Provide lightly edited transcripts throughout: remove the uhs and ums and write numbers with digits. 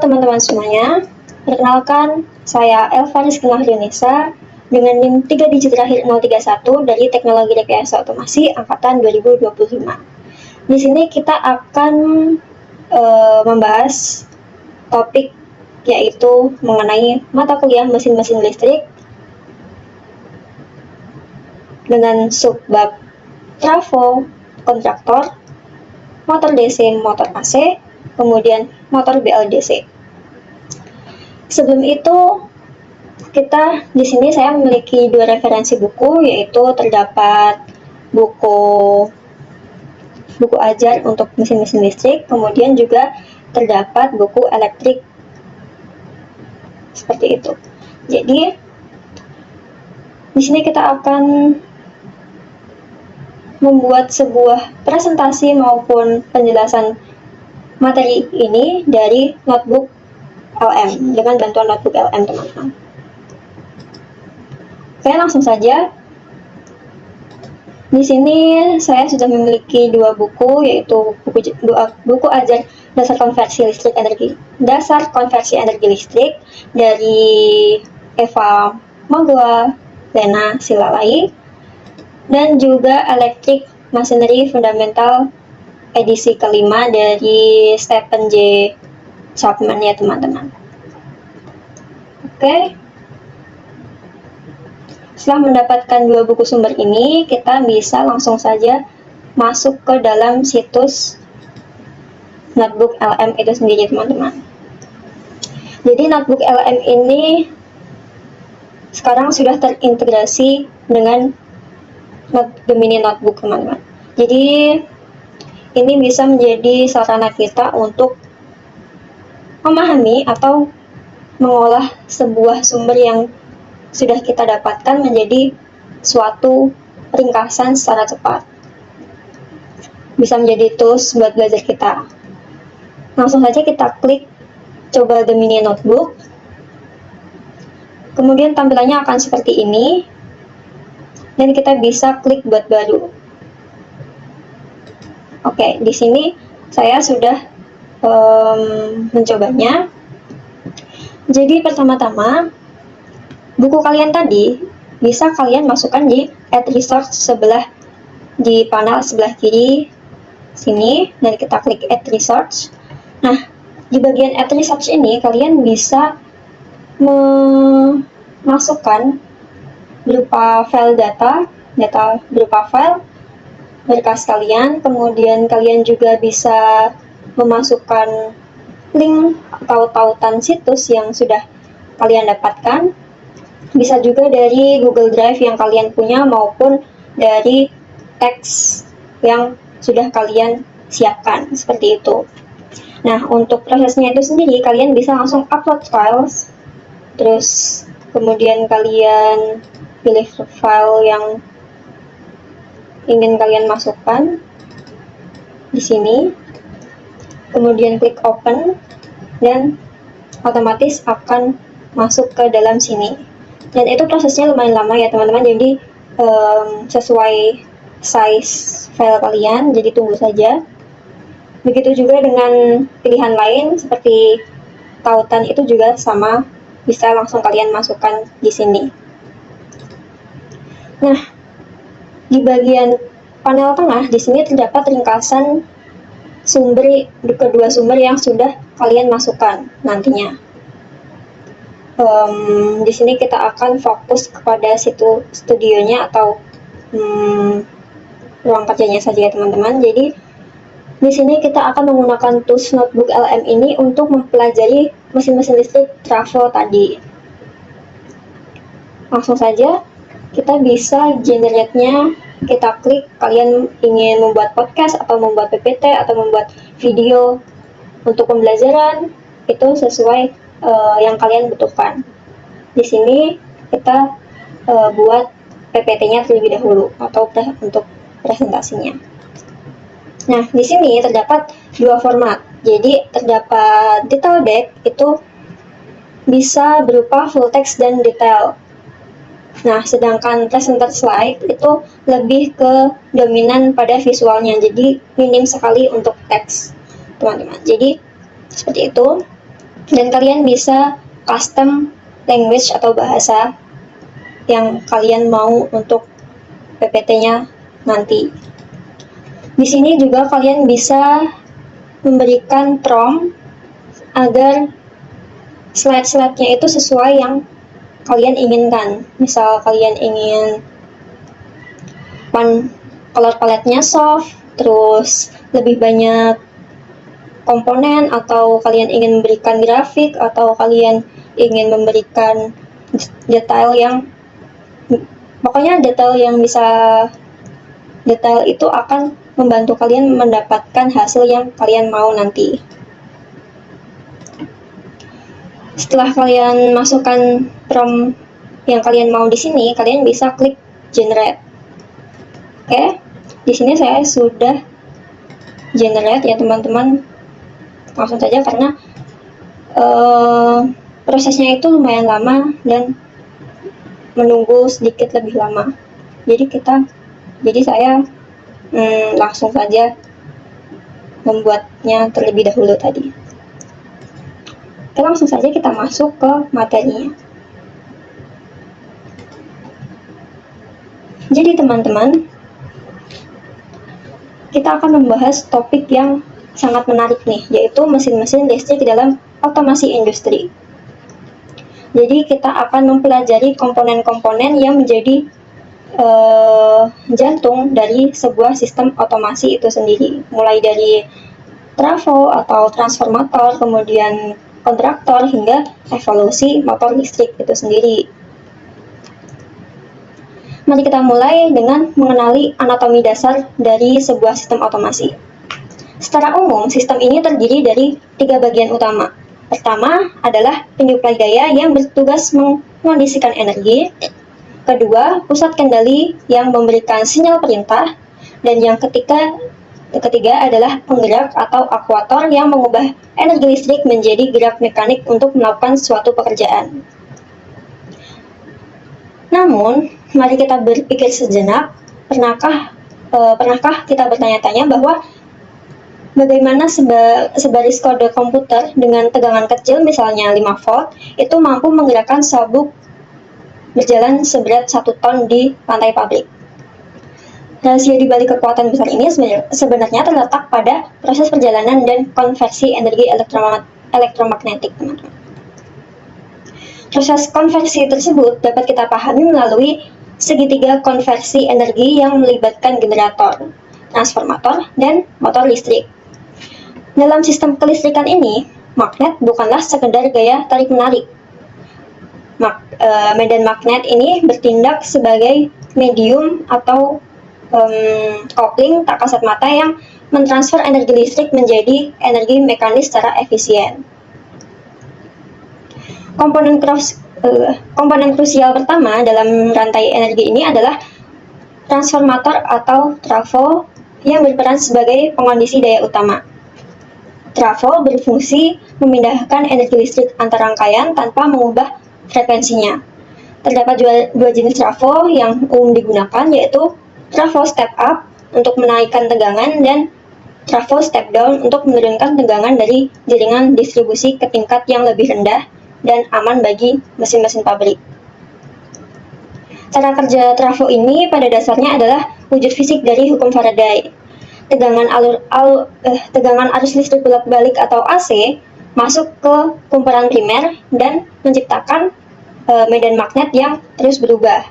teman-teman semuanya, perkenalkan saya Elva Rizky Mahriyunisa dengan NIM 3 digit terakhir 031 dari Teknologi Rekayasa Otomasi Angkatan 2025. Di sini kita akan membahas topik yaitu mengenai mata kuliah mesin-mesin listrik dengan subbab trafo, kontraktor, motor DC, motor AC, kemudian motor BLDC. Sebelum itu, di sini saya memiliki 2 referensi buku, yaitu terdapat buku ajar untuk mesin-mesin listrik, kemudian juga terdapat buku elektrik seperti itu. Jadi di sini kita akan membuat sebuah presentasi maupun penjelasan materi ini dari notebook LM dengan bantuan notebook LM, teman-teman. Oke, langsung saja. Di sini saya sudah memiliki 2 buku, yaitu buku ajar dasar konversi energi listrik dari Eva Magua Lena Silalai, dan juga Electric Machinery Fundamental edisi kelima dari Stephen J. Chapman ya, teman-teman. Oke. Setelah mendapatkan 2 buku sumber ini, kita bisa langsung saja masuk ke dalam situs notebook LM itu sendiri, teman-teman. Jadi notebook LM ini sekarang sudah terintegrasi dengan Gemini Notebook, teman-teman. Jadi ini bisa menjadi sarana kita untuk memahami atau mengolah sebuah sumber yang sudah kita dapatkan menjadi suatu ringkasan secara cepat. Bisa menjadi tools buat belajar kita. Langsung saja kita klik coba Gemini Notebook. Kemudian tampilannya akan seperti ini. Dan kita bisa klik buat baru. Oke, di sini saya sudah mencobanya. Jadi pertama-tama, buku kalian tadi bisa kalian masukkan di Add Resource di panel sebelah kiri sini, dan kita klik Add Resource. Nah, di bagian Add Resource ini kalian bisa memasukkan berupa file data berupa file berkas kalian, kemudian kalian juga bisa memasukkan link atau tautan situs yang sudah kalian dapatkan, bisa juga dari Google Drive yang kalian punya maupun dari teks yang sudah kalian siapkan, seperti itu. Nah, untuk prosesnya itu sendiri, kalian bisa langsung upload files, terus kemudian kalian pilih file yang ingin kalian masukkan di sini, kemudian klik open, dan otomatis akan masuk ke dalam sini. Dan itu prosesnya lumayan lama ya, teman-teman, jadi sesuai size file kalian, jadi tunggu saja. Begitu juga dengan pilihan lain seperti tautan, itu juga sama, bisa langsung kalian masukkan di sini. Nah, di bagian panel tengah di sini terdapat ringkasan kedua sumber yang sudah kalian masukkan nantinya. Di sini kita akan fokus kepada studionya atau ruang kerjanya saja ya, teman-teman. Jadi di sini kita akan menggunakan tools notebook LM ini untuk mempelajari mesin-mesin listrik trafo tadi. Langsung saja kita bisa generate-nya, kita klik. Kalian ingin membuat podcast atau membuat PPT atau membuat video untuk pembelajaran, itu sesuai yang kalian butuhkan. Di sini kita buat PPT-nya terlebih dahulu atau untuk presentasinya. Nah, di sini terdapat 2 format. Jadi terdapat detail deck, itu bisa berupa full text dan detail. Nah, sedangkan presenter slide itu lebih ke dominan pada visualnya, jadi minim sekali untuk teks, teman-teman. Jadi seperti itu. Dan kalian bisa custom language atau bahasa yang kalian mau untuk PPT-nya nanti. Di sini juga kalian bisa memberikan prompt agar slide-slide-nya itu sesuai yang kalian inginkan. Misal kalian ingin color palette-nya soft, terus lebih banyak komponen, atau kalian ingin memberikan grafik, atau kalian ingin memberikan detail yang pokoknya detail itu akan membantu kalian mendapatkan hasil yang kalian mau nanti. Setelah kalian masukkan prompt yang kalian mau di sini, kalian bisa klik generate. Oke, di sini saya sudah generate ya teman-teman. Langsung saja karena prosesnya itu lumayan lama dan menunggu sedikit lebih lama. Jadi saya langsung saja membuatnya terlebih dahulu tadi. Oke, langsung saja kita masuk ke materinya. Jadi teman-teman, kita akan membahas topik yang sangat menarik nih, yaitu mesin-mesin listrik dalam otomasi industri. Jadi kita akan mempelajari komponen-komponen yang menjadi jantung dari sebuah sistem otomasi itu sendiri, mulai dari trafo atau transformator, kemudian kontraktor, hingga evolusi motor listrik itu sendiri. Mari kita mulai dengan mengenali anatomi dasar dari sebuah sistem otomasi. Secara umum, sistem ini terdiri dari 3 bagian utama. Pertama adalah penyuplai daya yang bertugas mengkondisikan energi. Kedua, pusat kendali yang memberikan sinyal perintah. Dan yang ketiga adalah penggerak atau aktuator yang mengubah energi listrik menjadi gerak mekanik untuk melakukan suatu pekerjaan. Namun, mari kita berpikir sejenak, pernahkah kita bertanya-tanya bahwa bagaimana sebaris kode komputer dengan tegangan kecil, misalnya 5 volt, itu mampu menggerakkan sabuk berjalan seberat 1 ton di lantai pabrik. Rahasia di balik kekuatan besar ini sebenarnya terletak pada proses perjalanan dan konversi energi elektromagnetik, teman-teman. Proses konversi tersebut dapat kita pahami melalui segitiga konversi energi yang melibatkan generator, transformator, dan motor listrik. Dalam sistem kelistrikan ini, magnet bukanlah sekedar gaya tarik-menarik. Medan magnet ini bertindak sebagai medium atau kopling tak kasat mata yang mentransfer energi listrik menjadi energi mekanis secara efisien. Komponen krusial pertama dalam rantai energi ini adalah transformator atau trafo yang berperan sebagai pengondisi daya utama. Trafo berfungsi memindahkan energi listrik antar rangkaian tanpa mengubah frekuensinya. Terdapat dua jenis trafo yang umum digunakan, yaitu trafo step up untuk menaikkan tegangan dan trafo step down untuk menurunkan tegangan dari jaringan distribusi ke tingkat yang lebih rendah dan aman bagi mesin-mesin pabrik. Cara kerja trafo ini pada dasarnya adalah wujud fisik dari hukum Faraday. Tegangan arus listrik bolak-balik atau AC masuk ke kumparan primer dan menciptakan medan magnet yang terus berubah.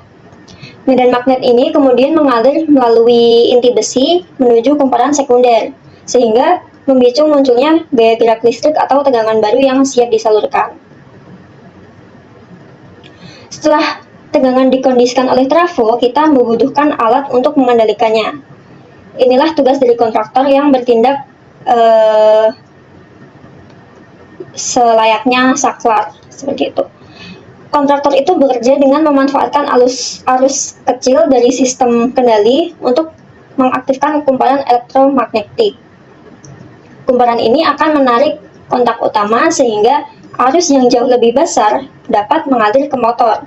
Medan magnet ini kemudian mengalir melalui inti besi menuju kumparan sekunder, sehingga memicu munculnya gaya gerak listrik atau tegangan baru yang siap disalurkan. Setelah tegangan dikondisikan oleh trafo, kita membutuhkan alat untuk mengendalikannya. Inilah tugas dari kontraktor yang bertindak selayaknya saklar, seperti itu. Kontraktor itu bekerja dengan memanfaatkan arus kecil dari sistem kendali untuk mengaktifkan kumparan elektromagnetik. Kumparan ini akan menarik kontak utama sehingga arus yang jauh lebih besar dapat mengalir ke motor.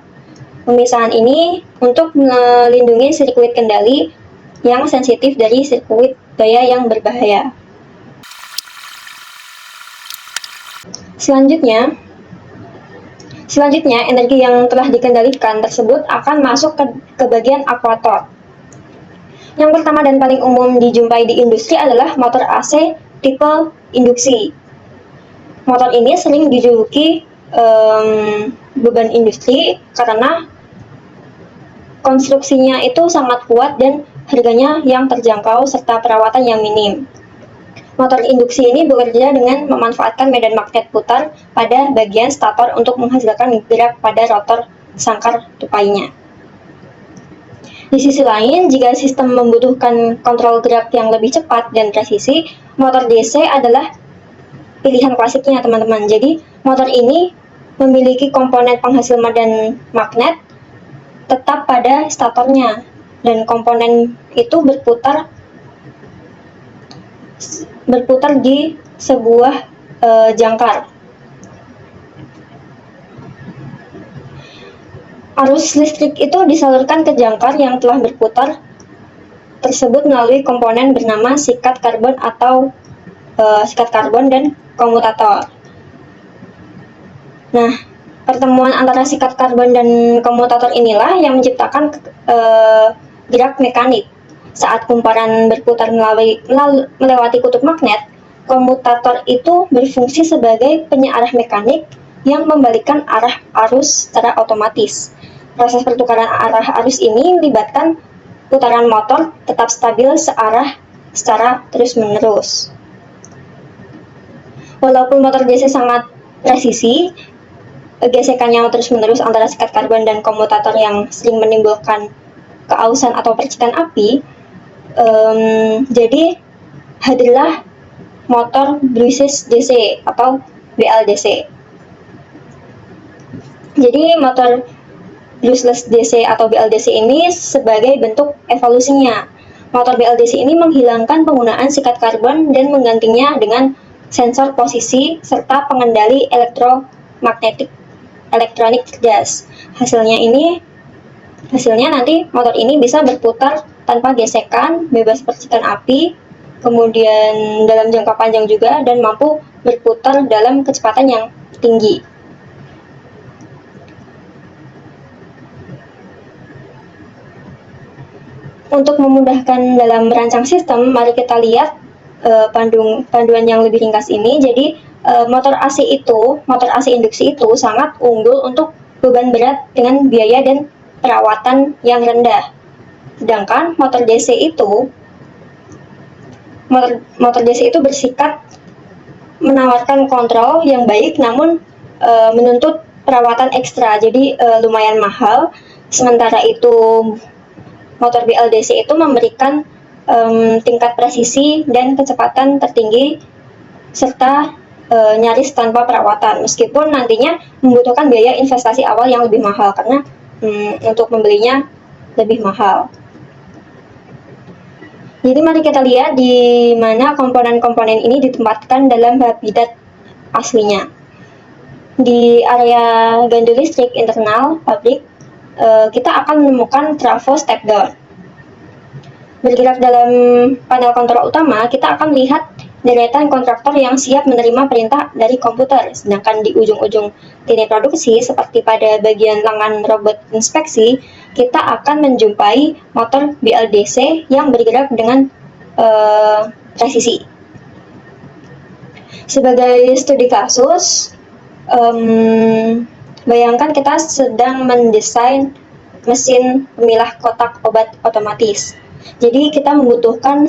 Pemisahan ini untuk melindungi sirkuit kendali yang sensitif dari sirkuit daya yang berbahaya. Selanjutnya, energi yang telah dikendalikan tersebut akan masuk ke bagian aktuator. Yang pertama dan paling umum dijumpai di industri adalah motor AC tipe induksi. Motor ini sering dijuluki beban industri karena konstruksinya itu sangat kuat dan harganya yang terjangkau serta perawatan yang minim. Motor induksi ini bekerja dengan memanfaatkan medan magnet putar pada bagian stator untuk menghasilkan gerak pada rotor sangkar tupainya. Di sisi lain, jika sistem membutuhkan kontrol gerak yang lebih cepat dan presisi, motor DC adalah pilihan klasiknya, teman-teman. Jadi, motor ini memiliki komponen penghasil medan magnet tetap pada statornya, dan komponen itu berputar di sebuah jangkar. Arus listrik itu disalurkan ke jangkar yang telah berputar tersebut melalui komponen bernama sikat karbon atau sikat karbon dan komutator. Nah, pertemuan antara sikat karbon dan komutator inilah yang menciptakan gerak mekanik. Saat kumparan berputar melewati kutub magnet, komutator itu berfungsi sebagai penyearah mekanik yang membalikkan arah arus secara otomatis. Proses pertukaran arah arus ini melibatkan putaran motor tetap stabil searah secara terus-menerus. Walaupun motor DC sangat presisi, gesekannya terus-menerus antara sikat karbon dan komutator yang sering menimbulkan keausan atau percikan api, jadi hadirlah motor brushless DC atau BLDC. Jadi motor brushless DC atau BLDC ini sebagai bentuk evolusinya. Motor BLDC ini menghilangkan penggunaan sikat karbon dan menggantinya dengan sensor posisi serta pengendali elektronik cerdas. Hasilnya nanti motor ini bisa berputar tanpa gesekan, bebas percikan api, kemudian dalam jangka panjang juga, dan mampu berputar dalam kecepatan yang tinggi. Untuk memudahkan dalam merancang sistem, mari kita lihat panduan yang lebih ringkas ini. Jadi motor AC induksi itu sangat unggul untuk beban berat dengan biaya dan perawatan yang rendah. Sedangkan motor DC itu bersikap menawarkan kontrol yang baik namun menuntut perawatan ekstra, jadi lumayan mahal. Sementara itu motor BLDC itu memberikan tingkat presisi dan kecepatan tertinggi serta nyaris tanpa perawatan, meskipun nantinya membutuhkan biaya investasi awal yang lebih mahal karena untuk membelinya lebih mahal. Jadi mari kita lihat di mana komponen-komponen ini ditempatkan dalam habitat aslinya. Di area gandu listrik internal pabrik, kita akan menemukan trafo step down. Bergerak dalam panel kontrol utama, kita akan lihat deretan kontraktor yang siap menerima perintah dari komputer. Sedangkan di ujung-ujung lini produksi, seperti pada bagian lengan robot inspeksi, kita akan menjumpai motor BLDC yang bergerak dengan presisi. Sebagai studi kasus, bayangkan kita sedang mendesain mesin pemilah kotak obat otomatis. Jadi kita membutuhkan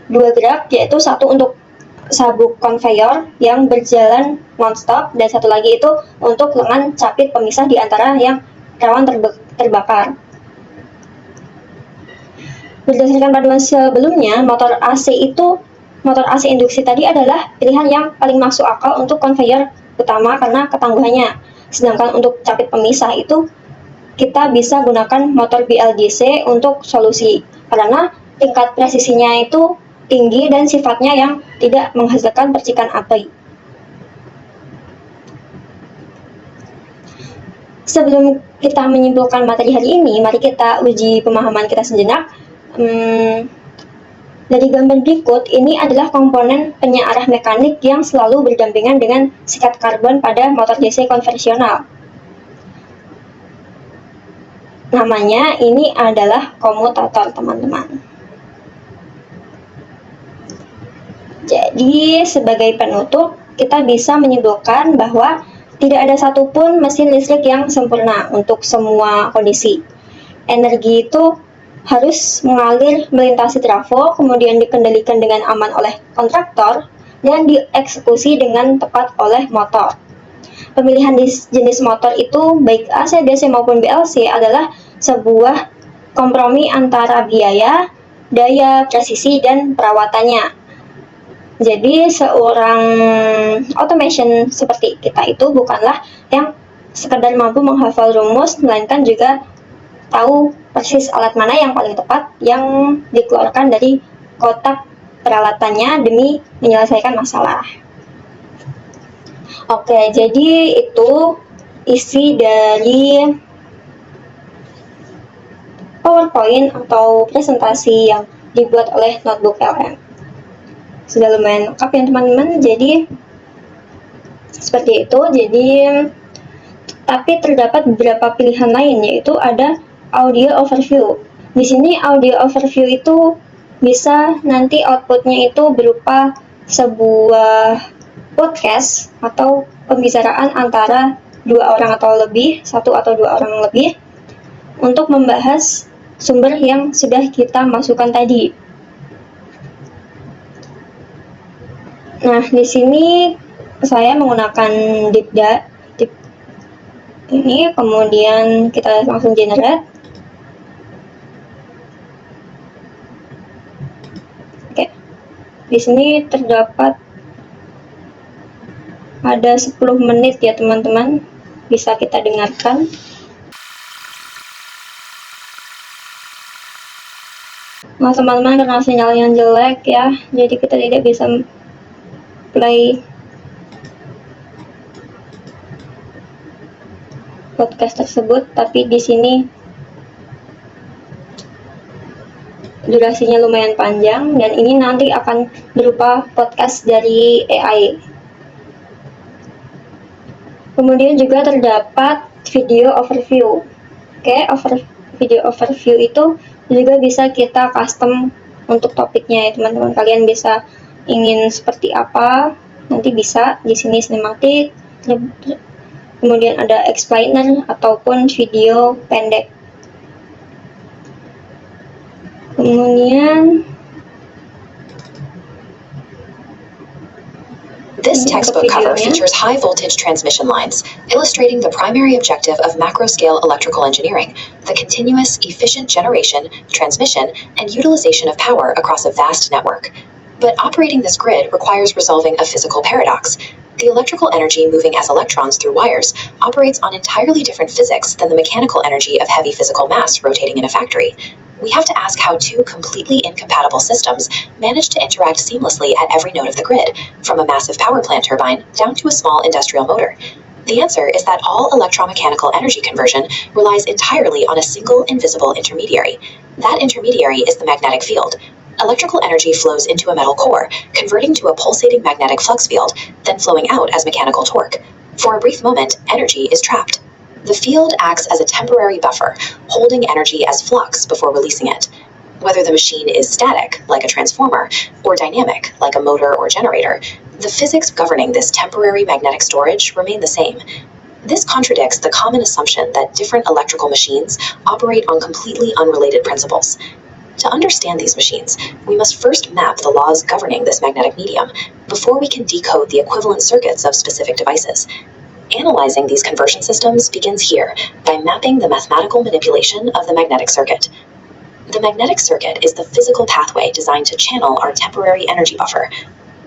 dua gerak, yaitu satu untuk sabuk konveyor yang berjalan non-stop, dan satu lagi itu untuk lengan capit pemisah di antara yang rawan terbakar. Berdasarkan panduan sebelumnya, motor AC induksi tadi adalah pilihan yang paling masuk akal untuk konveyor utama karena ketangguhannya. Sedangkan untuk capit pemisah itu kita bisa gunakan motor BLDC untuk solusi karena tingkat presisinya itu tinggi dan sifatnya yang tidak menghasilkan percikan api. Sebelum kita menyimpulkan materi hari ini, mari kita uji pemahaman kita sejenak. Dari gambar berikut, ini adalah komponen penyearah mekanik yang selalu berdampingan dengan sikat karbon pada motor DC konvensional. Namanya ini adalah komutator, teman-teman. Jadi, sebagai penutup, kita bisa menyimpulkan bahwa tidak ada satupun mesin listrik yang sempurna untuk semua kondisi. Energi itu harus mengalir melintasi trafo, kemudian dikendalikan dengan aman oleh kontraktor, dan dieksekusi dengan tepat oleh motor. Pemilihan jenis motor itu, baik AC, DC maupun BLC, adalah sebuah kompromi antara biaya, daya, presisi, dan perawatannya. Jadi seorang automation seperti kita itu bukanlah yang sekedar mampu menghafal rumus, melainkan juga tahu persis alat mana yang paling tepat yang dikeluarkan dari kotak peralatannya demi menyelesaikan masalah. Oke, jadi itu isi dari PowerPoint atau presentasi yang dibuat oleh Notebook LM. Sudah lumayan lengkap ya teman-teman, jadi seperti itu. Tapi terdapat beberapa pilihan lain, yaitu ada audio overview. Di sini audio overview itu bisa nanti outputnya itu berupa sebuah podcast atau pembicaraan antara dua orang atau lebih, satu atau dua orang lebih, untuk membahas sumber yang sudah kita masukkan tadi. Nah, di sini saya menggunakan deep ini, kemudian kita langsung generate. Oke, di sini terdapat ada 10 menit ya teman-teman, bisa kita dengarkan. Nah teman-teman, karena sinyalnya jelek ya, jadi kita tidak bisa play podcast tersebut, tapi di sini durasinya lumayan panjang dan ini nanti akan berupa podcast dari AI. Kemudian juga terdapat video overview. Oke, video overview itu juga bisa kita custom untuk topiknya ya teman-teman. Kalian bisa ingin seperti apa, nanti bisa di sini sinematik, kemudian ada explainer ataupun video pendek. Kemudian this textbook cover features high voltage transmission lines, illustrating the primary objective of macro-scale electrical engineering, the continuous, efficient generation, transmission, and utilization of power across a vast network. But operating this grid requires resolving a physical paradox. The electrical energy moving as electrons through wires operates on entirely different physics than the mechanical energy of heavy physical mass rotating in a factory. We have to ask how two completely incompatible systems manage to interact seamlessly at every node of the grid, from a massive power plant turbine down to a small industrial motor. The answer is that all electromechanical energy conversion relies entirely on a single invisible intermediary. That intermediary is the magnetic field. Electrical energy flows into a metal core, converting to a pulsating magnetic flux field, then flowing out as mechanical torque. For a brief moment, energy is trapped. The field acts as a temporary buffer, holding energy as flux before releasing it. Whether the machine is static, like a transformer, or dynamic, like a motor or generator, the physics governing this temporary magnetic storage remain the same. This contradicts the common assumption that different electrical machines operate on completely unrelated principles. To understand these machines, we must first map the laws governing this magnetic medium before we can decode the equivalent circuits of specific devices. Analyzing these conversion systems begins here by mapping the mathematical manipulation of the magnetic circuit. The magnetic circuit is the physical pathway designed to channel our temporary energy buffer.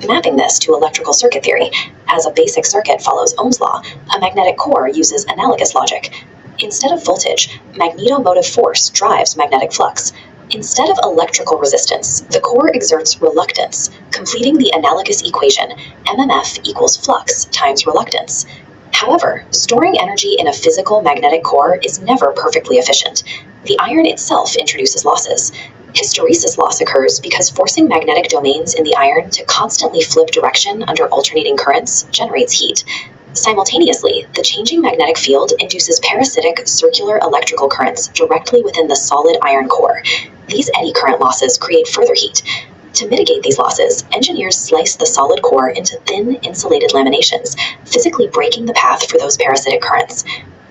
Mapping this to electrical circuit theory, as a basic circuit follows Ohm's law, a magnetic core uses analogous logic. Instead of voltage, magnetomotive force drives magnetic flux. Instead of electrical resistance, the core exerts reluctance, completing the analogous equation, MMF equals flux times reluctance. However, storing energy in a physical magnetic core is never perfectly efficient. The iron itself introduces losses. Hysteresis loss occurs because forcing magnetic domains in the iron to constantly flip direction under alternating currents generates heat. Simultaneously, the changing magnetic field induces parasitic circular electrical currents directly within the solid iron core. These eddy current losses create further heat. To mitigate these losses, engineers slice the solid core into thin, insulated laminations, physically breaking the path for those parasitic currents.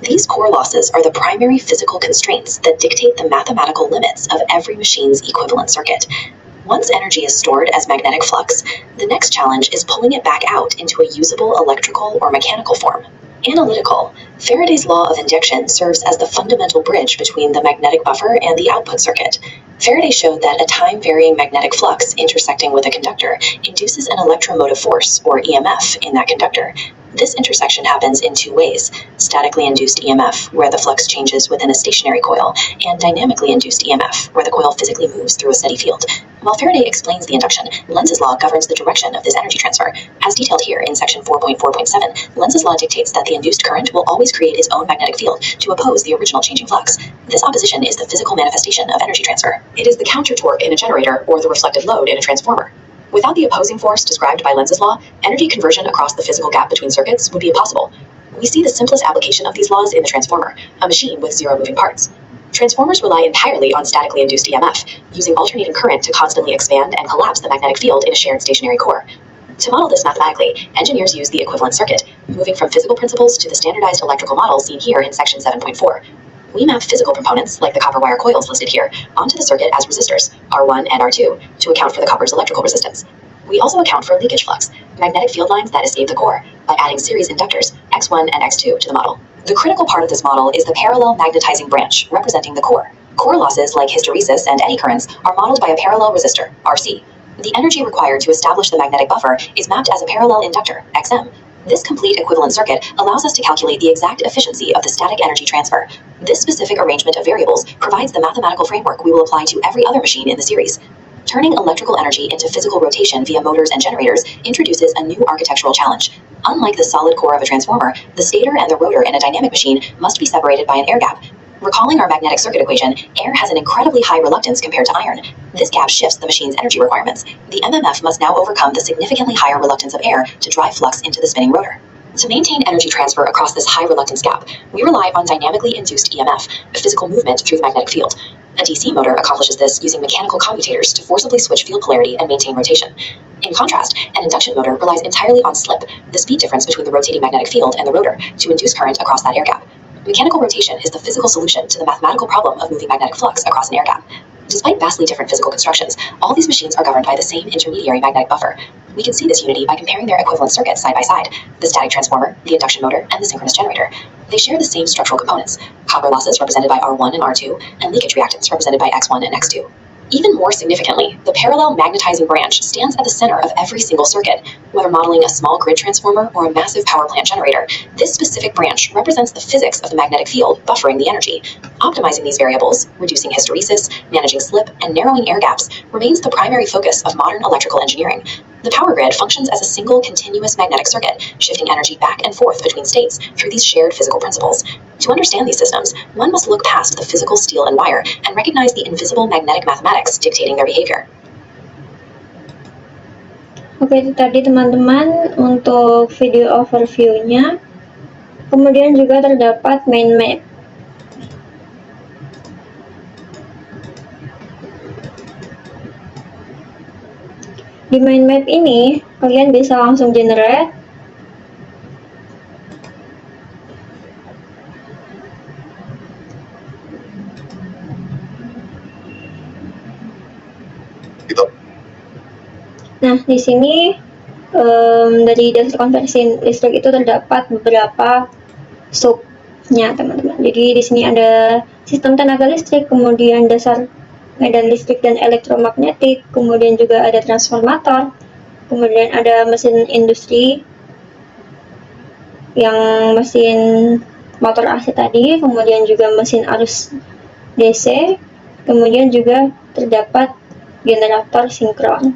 These core losses are the primary physical constraints that dictate the mathematical limits of every machine's equivalent circuit. Once energy is stored as magnetic flux, the next challenge is pulling it back out into a usable electrical or mechanical form. Analytical, Faraday's law of induction serves as the fundamental bridge between the magnetic buffer and the output circuit. Faraday showed that a time-varying magnetic flux intersecting with a conductor induces an electromotive force, or EMF, in that conductor. This intersection happens in two ways: statically induced EMF, where the flux changes within a stationary coil, and dynamically induced EMF, where the coil physically moves through a steady field. While Faraday explains the induction, Lenz's law governs the direction of this energy transfer. As detailed here in section 4.4.7, Lenz's law dictates that the induced current will always create its own magnetic field to oppose the original changing flux. This opposition is the physical manifestation of energy transfer. It is the counter torque in a generator or the reflected load in a transformer. Without the opposing force described by Lenz's law, energy conversion across the physical gap between circuits would be impossible. We see the simplest application of these laws in the transformer, a machine with zero moving parts. Transformers rely entirely on statically induced EMF, using alternating current to constantly expand and collapse the magnetic field in a shared stationary core. To model this mathematically, engineers use the equivalent circuit, moving from physical principles to the standardized electrical model seen here in section 7.4. We map physical components, like the copper wire coils listed here, onto the circuit as resistors, R1 and R2, to account for the copper's electrical resistance. We also account for leakage flux, magnetic field lines that escape the core, by adding series inductors, X1 and X2, to the model. The critical part of this model is the parallel magnetizing branch, representing the core. Core losses, like hysteresis and eddy currents, are modeled by a parallel resistor, RC. The energy required to establish the magnetic buffer is mapped as a parallel inductor, XM. This complete equivalent circuit allows us to calculate the exact efficiency of the static energy transfer. This specific arrangement of variables provides the mathematical framework we will apply to every other machine in the series. Turning electrical energy into physical rotation via motors and generators introduces a new architectural challenge. Unlike the solid core of a transformer, the stator and the rotor in a dynamic machine must be separated by an air gap. Recalling our magnetic circuit equation, air has an incredibly high reluctance compared to iron. This gap shifts the machine's energy requirements. The MMF must now overcome the significantly higher reluctance of air to drive flux into the spinning rotor. To maintain energy transfer across this high reluctance gap, we rely on dynamically induced EMF, physical movement through the magnetic field. A DC motor accomplishes this using mechanical commutators to forcibly switch field polarity and maintain rotation. In contrast, an induction motor relies entirely on slip, the speed difference between the rotating magnetic field and the rotor, to induce current across that air gap. Mechanical rotation is the physical solution to the mathematical problem of moving magnetic flux across an air gap. Despite vastly different physical constructions, all these machines are governed by the same intermediary magnetic buffer. We can see this unity by comparing their equivalent circuits side by side: the static transformer, the induction motor, and the synchronous generator. They share the same structural components: copper losses represented by R1 and R2, and leakage reactance represented by X1 and X2. Even more significantly, the parallel magnetizing branch stands at the center of every single circuit. Whether modeling a small grid transformer or a massive power plant generator, this specific branch represents the physics of the magnetic field buffering the energy. Optimizing these variables, reducing hysteresis, managing slip, and narrowing air gaps remains the primary focus of modern electrical engineering. The power grid functions as a single continuous magnetic circuit, shifting energy back and forth between states through these shared physical principles. To understand these systems, one must look past the physical steel and wire and recognize the invisible magnetic mathematics dictating their behavior. Oke, itu tadi teman-teman untuk video overview-nya. Kemudian juga terdapat mind map. Di mind map ini, kalian bisa langsung generate Nah, di sini dari dasar konversi listrik itu terdapat beberapa subnya, teman-teman. Jadi di sini ada sistem tenaga listrik, kemudian dasar medan listrik dan elektromagnetik, kemudian juga ada transformator, kemudian ada mesin industri, yang mesin motor AC tadi, kemudian juga mesin arus DC, kemudian juga terdapat generator sinkron.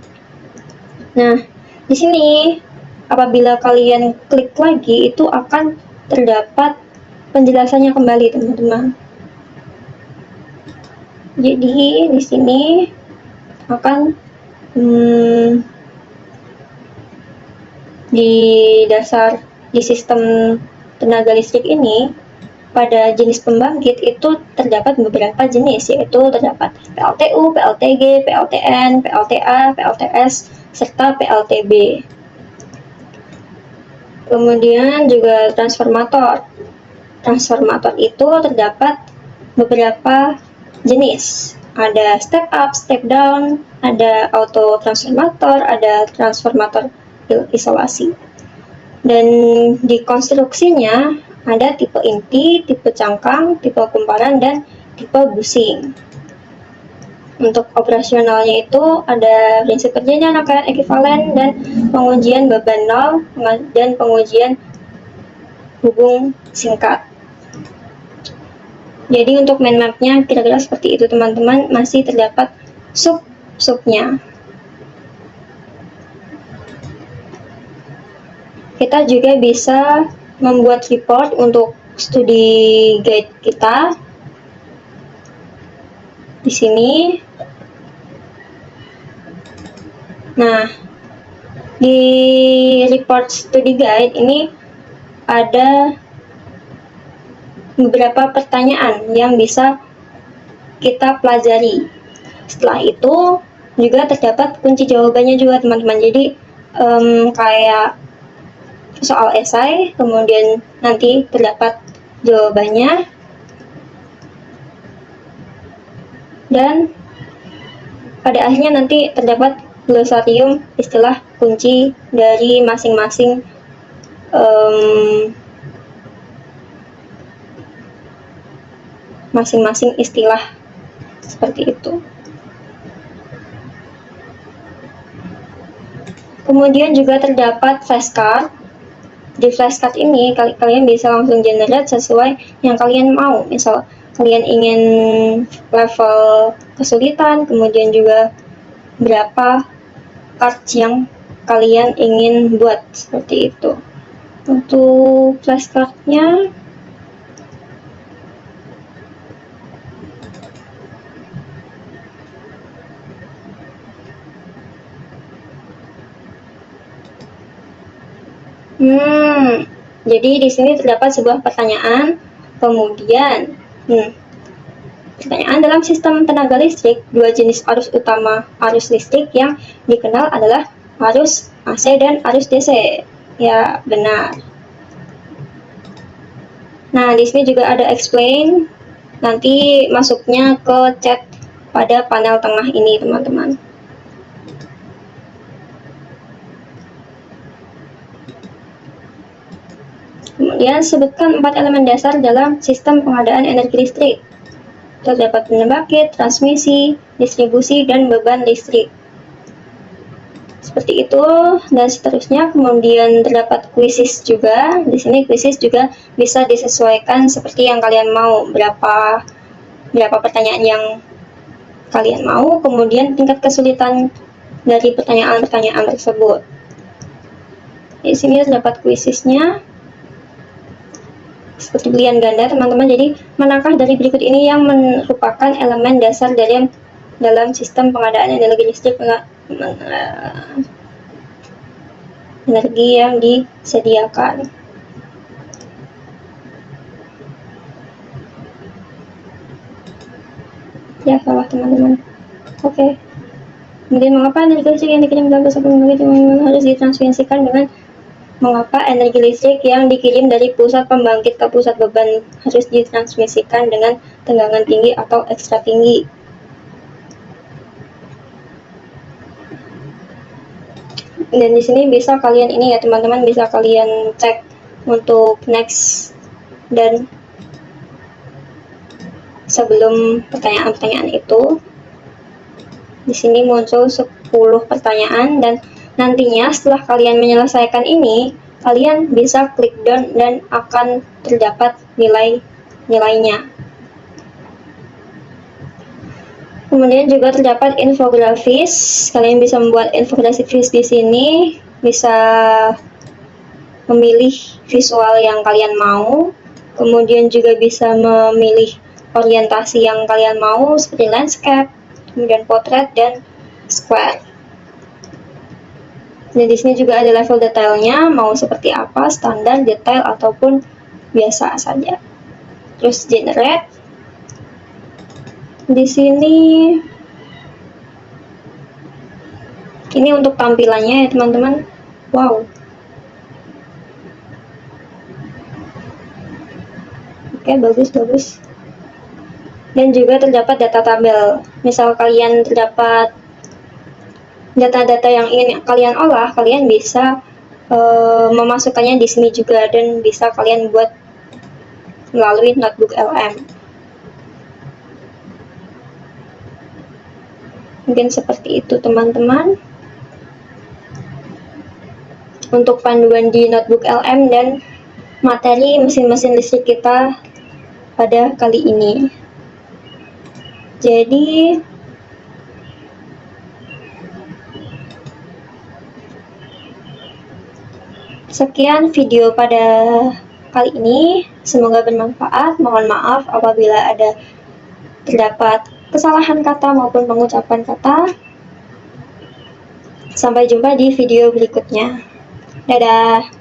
Nah, di sini apabila kalian klik lagi itu akan terdapat penjelasannya kembali, teman-teman. Jadi di sini akan di sistem tenaga listrik ini, pada jenis pembangkit itu terdapat beberapa jenis, yaitu terdapat PLTU, PLTG, PLTN, PLTA, PLTS, serta PLTB. Kemudian juga transformator. Transformator itu terdapat beberapa jenis. Ada step up, step down, ada auto transformator, ada transformator isolasi. Dan di konstruksinya ada tipe inti, tipe cangkang, tipe kumparan, dan tipe busing. Untuk operasionalnya itu ada prinsip kerjanya, rangkaian ekivalen, dan pengujian beban nol, dan pengujian hubung singkat. Jadi untuk mind map-nya kira-kira seperti itu teman-teman, masih terdapat sub-subnya. Kita juga bisa membuat report untuk studi guide kita. Di sini. Nah, di report studi guide ini ada beberapa pertanyaan yang bisa kita pelajari. Setelah itu juga terdapat kunci jawabannya juga teman-teman. Jadi kayak soal esai, kemudian nanti terdapat jawabannya, dan pada akhirnya nanti terdapat glosarium istilah kunci dari masing-masing istilah, seperti itu. Kemudian juga terdapat flashcard. Di flashcard ini kalian bisa langsung generate sesuai yang kalian mau. Misal kalian ingin level kesulitan, kemudian juga berapa cards yang kalian ingin buat, seperti itu. Untuk flashcardnya jadi di sini terdapat sebuah pertanyaan, kemudian pertanyaan dalam sistem tenaga listrik, dua jenis arus utama arus listrik yang dikenal adalah arus AC dan arus DC. Ya, benar. Nah, di sini juga ada explain, nanti masuknya ke chat pada panel tengah ini, teman-teman. Kemudian sebutkan 4 elemen dasar dalam sistem pengadaan energi listrik. Terdapat pembangkit, transmisi, distribusi, dan beban listrik. Seperti itu dan seterusnya. Kemudian terdapat quizzes juga. Di sini quizzes juga bisa disesuaikan seperti yang kalian mau, berapa pertanyaan yang kalian mau, kemudian tingkat kesulitan dari pertanyaan-pertanyaan tersebut. Di sini terdapat quizzesnya. Seperti pilihan ganda, teman-teman. Jadi, manakah dari berikut ini yang merupakan elemen dasar dalam sistem pengadaan energi listrik, energi yang disediakan? Ya, salah teman-teman. Oke. Kemudian mengapa energi listrik yang dikirim dalam pusat pembangkit harus ditransmisikan dengan mengapa energi listrik yang dikirim dari pusat pembangkit ke pusat beban harus ditransmisikan dengan tegangan tinggi atau ekstra tinggi? Dan di sini bisa kalian ini ya teman-teman, bisa kalian cek untuk next dan sebelum pertanyaan-pertanyaan itu. Di sini muncul 10 pertanyaan, dan nantinya setelah kalian menyelesaikan ini, kalian bisa klik done dan akan terdapat nilainya. Kemudian juga terdapat infografis. Kalian bisa membuat infografis di sini, bisa memilih visual yang kalian mau. Kemudian juga bisa memilih orientasi yang kalian mau seperti landscape, kemudian portrait dan square. Dan di sini juga ada level detailnya, mau seperti apa, standar, detail ataupun biasa saja. Terus generate. Di sini ini untuk tampilannya ya teman-teman. Wow. Oke, bagus. Dan juga terdapat data tabel. Misal kalian terdapat data-data yang ingin kalian olah, kalian bisa memasukkannya di sini juga, dan bisa kalian buat melalui Notebook LM. Mungkin seperti itu teman-teman untuk panduan di Notebook LM dan materi mesin-mesin listrik kita pada kali ini. Jadi sekian video pada kali ini, semoga bermanfaat. Mohon maaf apabila ada terdapat kesalahan kata maupun pengucapan kata. Sampai jumpa di video berikutnya. Dadah.